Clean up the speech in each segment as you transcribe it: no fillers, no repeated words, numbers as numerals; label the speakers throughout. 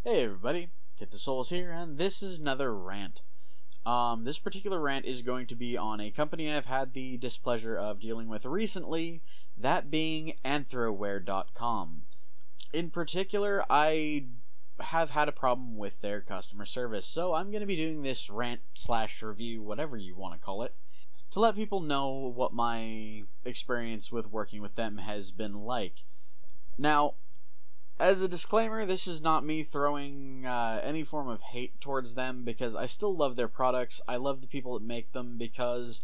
Speaker 1: Hey everybody, Kitthesoulless here, and this is another rant. This particular rant is going to be on a company I've had the displeasure of dealing with recently, that being Anthrowear.com. In particular, I have had a problem with their customer service, so I'm going to be doing this rant/review, whatever you want to call it, to let people know what my experience with working with them has been like. Now, as a disclaimer, this is not me throwing any form of hate towards them, because I still love their products. I love the people that make them, because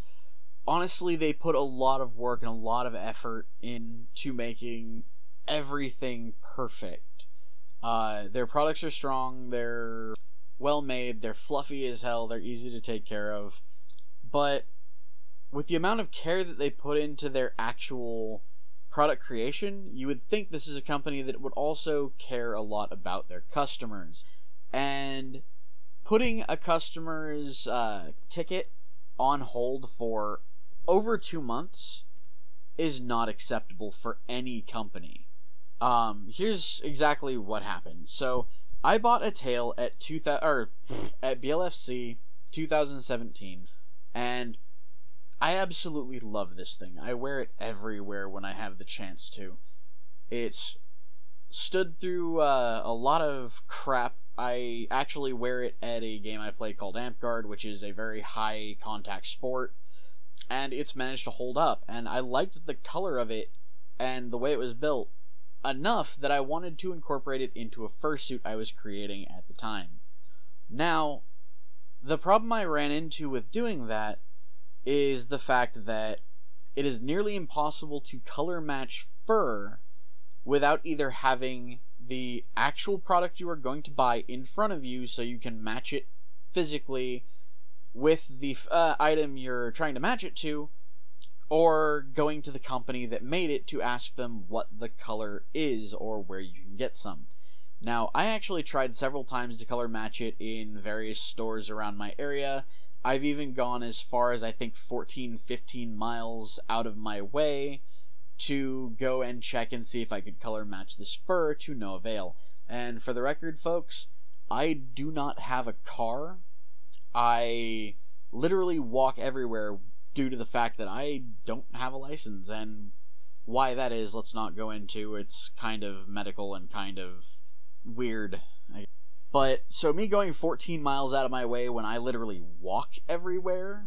Speaker 1: honestly they put a lot of work and a lot of effort into making everything perfect. Their products are strong, they're well made, they're fluffy as hell, they're easy to take care of, but with the amount of care that they put into their actual product creation, you would think this is a company that would also care a lot about their customers. And putting a customer's ticket on hold for over 2 months is not acceptable for any company. Here's exactly what happened. So I bought a tail at BLFC 2017, and I absolutely love this thing. I wear it everywhere when I have the chance to. It's stood through a lot of crap. I actually wear it at a game I play called Guard, which is a very high contact sport, and it's managed to hold up. And I liked the color of it and the way it was built enough that I wanted to incorporate it into a fursuit I was creating at the time. Now, the problem I ran into with doing that is the fact that it is nearly impossible to color match fur without either having the actual product you are going to buy in front of you so you can match it physically with the item you're trying to match it to, or going to the company that made it to ask them what the color is or where you can get some. Now, I actually tried several times to color match it in various stores around my area. I've even gone as far as, I think, 14-15 miles out of my way to go and check and see if I could color match this fur, to no avail. And for the record, folks, I do not have a car. I literally walk everywhere due to the fact that I don't have a license, and why that is, let's not go into. It's kind of medical and kind of weird. But, so me going 14 miles out of my way when I literally walk everywhere,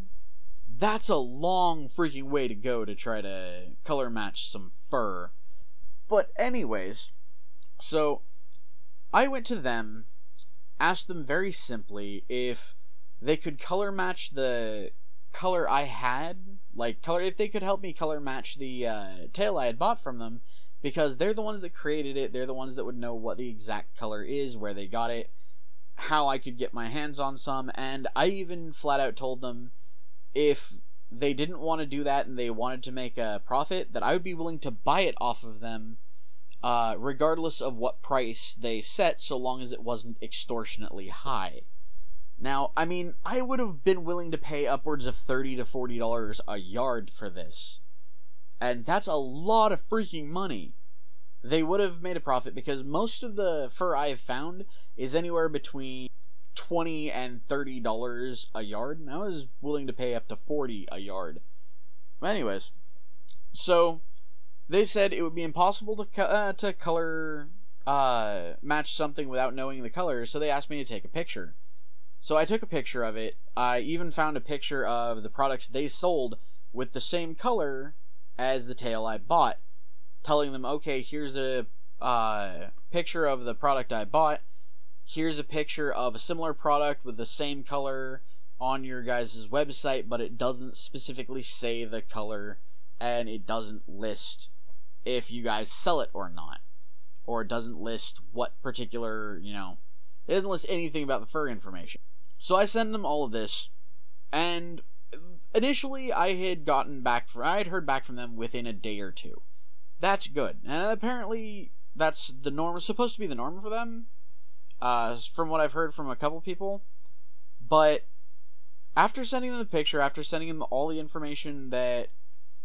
Speaker 1: that's a long freaking way to go to try to color match some fur. But anyways, so I went to them, asked them very simply if they could color match the color I had, if they could help me color match the tail I had bought from them, because they're the ones that created it, they're the ones that would know what the exact color is, where they got it, how I could get my hands on some. And I even flat out told them if they didn't want to do that and they wanted to make a profit, that I would be willing to buy it off of them, regardless of what price they set, so long as it wasn't extortionately high. Now, I mean, I would have been willing to pay upwards of $30 to $40 a yard for this. And that's a lot of freaking money. They would have made a profit, because most of the fur I've found is anywhere between $20 and $30 a yard, and I was willing to pay up to $40 a yard. Anyways, so they said it would be impossible to color match something without knowing the color, so they asked me to take a picture. So I took a picture of it. I even found a picture of the products they sold with the same color as the tail I bought, telling them, okay, here's a picture of the product I bought, here's a picture of a similar product with the same color on your guys' website, but it doesn't specifically say the color, and it doesn't list if you guys sell it or not, or it doesn't list what particular, it doesn't list anything about the fur information. So I sent them all of this, and initially I had heard back from them within a day or two. That's good, and apparently that's the norm, supposed to be the norm for them, from what I've heard from a couple people. But after sending them the picture, after sending them all the information that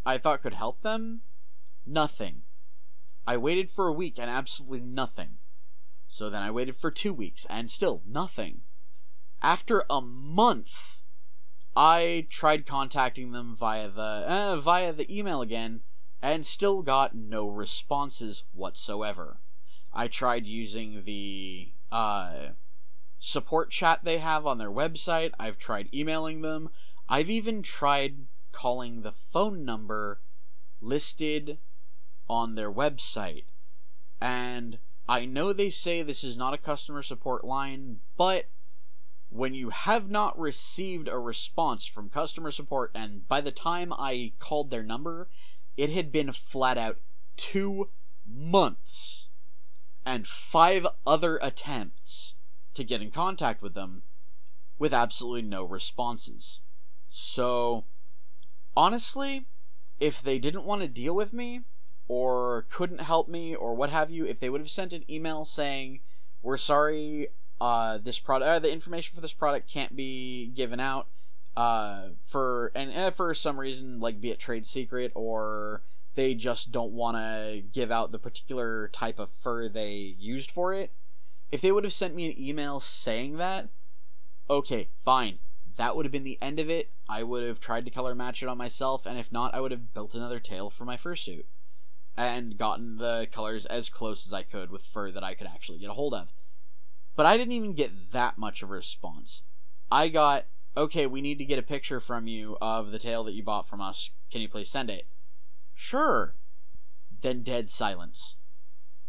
Speaker 1: I thought could help them, nothing. I waited for a week and absolutely nothing. So then I waited for 2 weeks, and still nothing. After a month, I tried contacting them via the email again, and still got no responses whatsoever. I tried using the support chat they have on their website. I've tried emailing them. I've even tried calling the phone number listed on their website. And I know they say this is not a customer support line, but when you have not received a response from customer support, and by the time I called their number, it had been flat out 2 months and 5 other attempts to get in contact with them with absolutely no responses. So, honestly, if they didn't want to deal with me, or couldn't help me, or what have you, if they would have sent an email saying, we're sorry, this product, the information for this product can't be given out, for some reason, like be it trade secret, or they just don't want to give out the particular type of fur they used for it. If they would have sent me an email saying that, okay, fine. That would have been the end of it. I would have tried to color match it on myself, and if not, I would have built another tail for my fursuit and gotten the colors as close as I could with fur that I could actually get a hold of. But I didn't even get that much of a response. I got, okay, we need to get a picture from you of the tail that you bought from us. Can you please send it? Sure. Then dead silence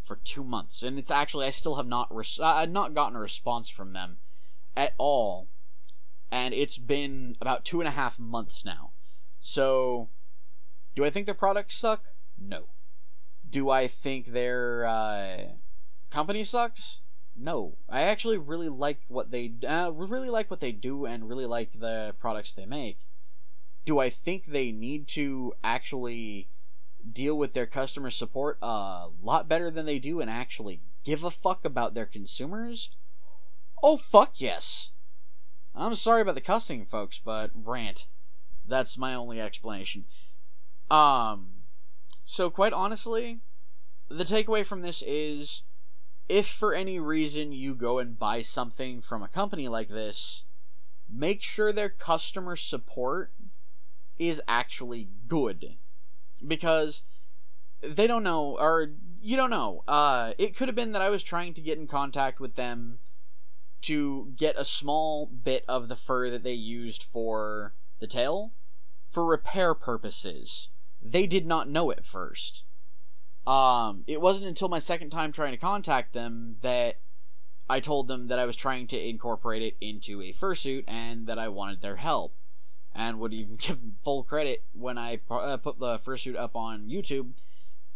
Speaker 1: for 2 months. And it's actually, I still have not gotten a response from them at all. And it's been about 2.5 months now. So, do I think their products suck? No. Do I think their company sucks? No. I actually really like what they do and really like the products they make. Do I think they need to actually deal with their customer support a lot better than they do and actually give a fuck about their consumers? Oh, fuck yes. I'm sorry about the cussing, folks, but rant. That's my only explanation. So quite honestly, the takeaway from this is, if for any reason you go and buy something from a company like this, make sure their customer support is actually good. Because they don't know, or you don't know. It could have been that I was trying to get in contact with them to get a small bit of the fur that they used for the tail for repair purposes. They did not know at first. It wasn't until my second time trying to contact them that I told them that I was trying to incorporate it into a fursuit and that I wanted their help. And would even give them full credit when I put the fursuit up on YouTube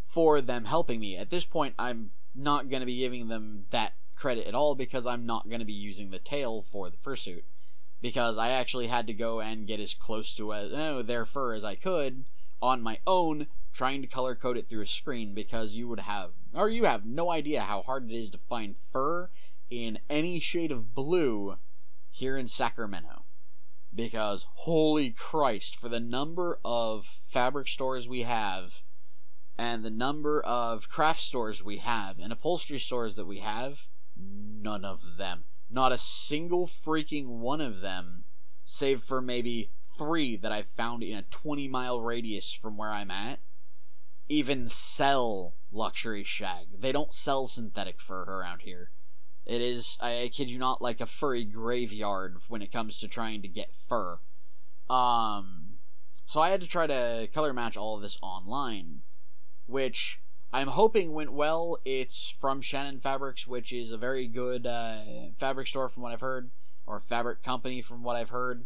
Speaker 1: for them helping me. At this point, I'm not going to be giving them that credit at all because I'm not going to be using the tail for the fursuit. Because I actually had to go and get as close to their fur as I could on my own, trying to color code it through a screen, because you have no idea how hard it is to find fur in any shade of blue here in Sacramento. Because, holy Christ, for the number of fabric stores we have, and the number of craft stores we have, and upholstery stores that we have, none of them, not a single freaking one of them, save for maybe 3 that I've found in a 20-mile radius from where I'm at, even sell luxury shag. They don't sell synthetic fur around here. It is, I kid you not, like a furry graveyard when it comes to trying to get fur. So I had to try to color match all of this online, which I'm hoping went well. It's from Shannon Fabrics, which is a very good fabric store from what I've heard, or fabric company from what I've heard.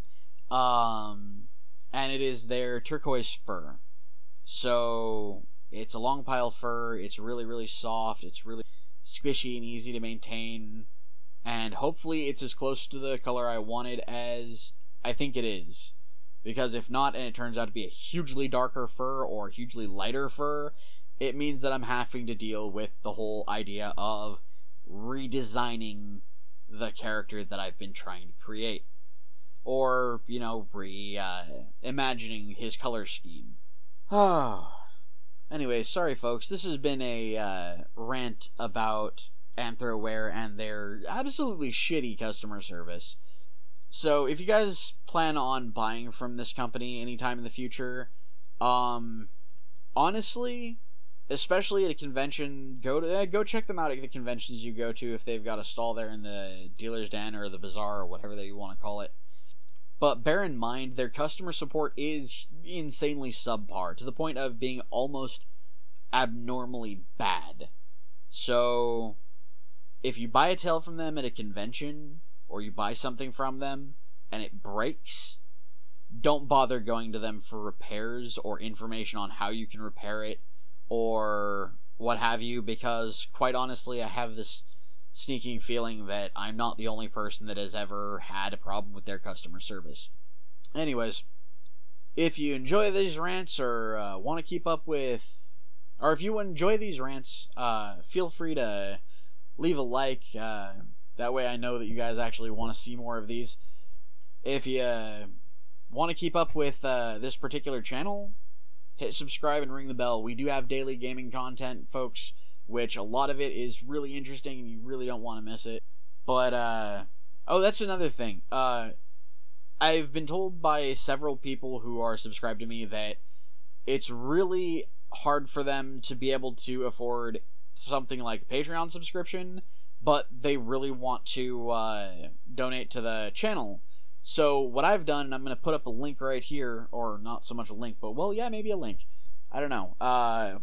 Speaker 1: And it is their turquoise fur. So it's a long pile fur. It's really, really soft. It's really squishy and easy to maintain, and hopefully it's as close to the color I wanted as I think it is. Because if not, and it turns out to be a hugely darker fur or hugely lighter fur, it means that I'm having to deal with the whole idea of redesigning the character that I've been trying to create. Or, imagining his color scheme. Anyway, sorry folks, this has been a rant about Anthrowear and their absolutely shitty customer service. So if you guys plan on buying from this company anytime in the future, honestly, especially at a convention, go check them out at the conventions you go to if they've got a stall there in the dealer's den or the bazaar or whatever that you want to call it. But bear in mind, their customer support is insanely subpar, to the point of being almost abnormally bad. So, if you buy a tail from them at a convention, or you buy something from them, and it breaks, don't bother going to them for repairs or information on how you can repair it, or what have you, because, quite honestly, I have this sneaking feeling that I'm not the only person that has ever had a problem with their customer service. Anyways, if you enjoy these rants, or want to keep up with, or if you enjoy these rants, feel free to leave a like, that way I know that you guys actually want to see more of these. If you want to keep up with this particular channel, hit subscribe and ring the bell. We do have daily gaming content, folks, which a lot of it is really interesting and you really don't want to miss it. But, oh, that's another thing. I've been told by several people who are subscribed to me that it's really hard for them to be able to afford something like a Patreon subscription, but they really want to donate to the channel. So what I've done, and I'm going to put up a link right here, or not so much a link, but, well, yeah, maybe a link. I don't know.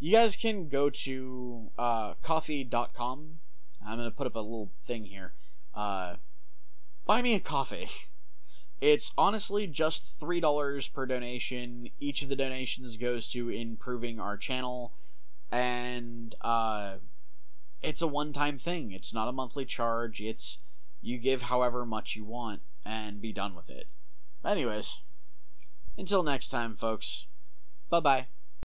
Speaker 1: You guys can go to coffee.com. I'm going to put up a little thing here. Buy me a coffee. It's honestly just $3 per donation. Each of the donations goes to improving our channel, and it's a one-time thing. It's not a monthly charge. It's you give however much you want and be done with it. Anyways, until next time, folks. Bye-bye.